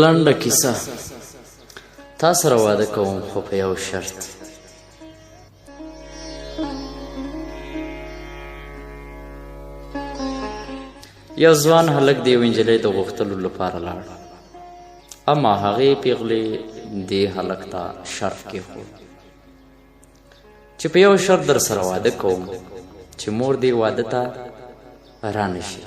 لنډه کیسه. تا سره واده کوم خو په یو شرط. یو ځوان هلک د یو نجلۍ د غوښتلو لپاره لاړ، اما هغې پیغلې دې هلک ته شرط کېښود چې په یو شرط در سره واده کوم چې مور دې واده ته رانشي.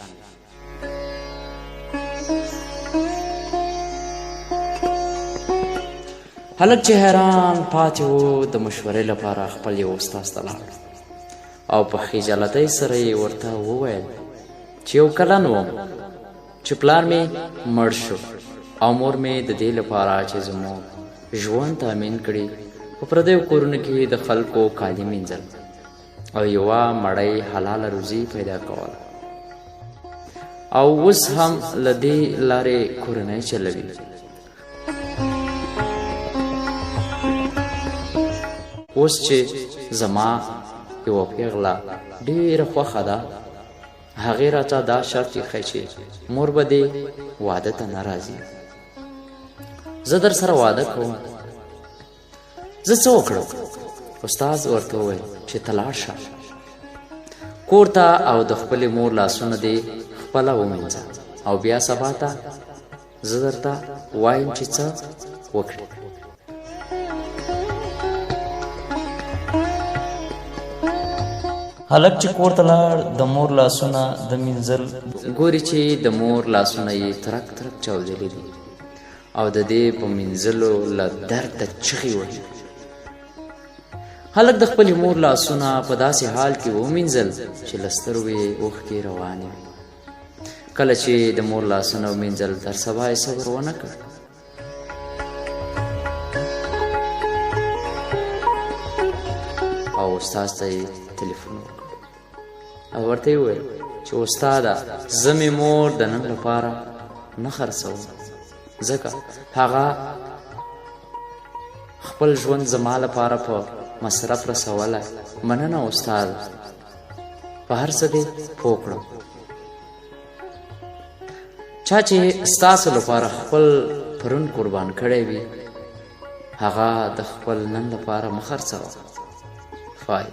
هلک چې حیران پاتې و د مشورې لپاره خپل یو استاذ ته لاړ او په خجالتۍ سره یې ورته وویل چې یو کلن وم چې پلار مې مړ شو او مور مې د دې لپاره چې زموږ ژوند تامین کړي په پردیو کورونو کې د خلکو کالي مینځل او یوه مړۍ حلاله روزي پیدا کول، او اوس هم له دې لارې کورنۍ چلوي. اوس چې زما یوه پیغله ډېره خوښه ده، هغې راته دا شرط ایښی چې مور به دې واده ته نه راځي. زه در سره واده کوم، زه څه وکړم؟ استاد ورته وویل چې ته لاړ شه کور ته او د خپلې مور لاسونه دې خپله ومینځه او بیا سبا ته زه درته وایم چې څه وکړې. هلک چې کور ته لاړ، د مور لاسونه د مینځل ګوري چې د مور لاسونه یې ترک ترک چاودلي دي او د دې په مینځلو له درده چغې وهي. هلک د خپلې مور لاسونه په داسې حال کې ومینځل چې له سترګو یې اوښکې روانې وې. کله چې د مور لاسونه ومینځل، تر سبا یې صبر ونه کړ او استاد ته یې تلیفون وکړ او ورته یې وویل چې استاده، زه مې مور د نن لپاره نه خرڅوم، ځکه هغه خپل ژوند زما لپاره په مصرف رسولی. مننه استاد، په هر څه دې پوه کړم. چا چې ستاسو لپاره خپل پرون قربان کړی وي، هغه د خپل نن لپاره مه خرڅوه. فای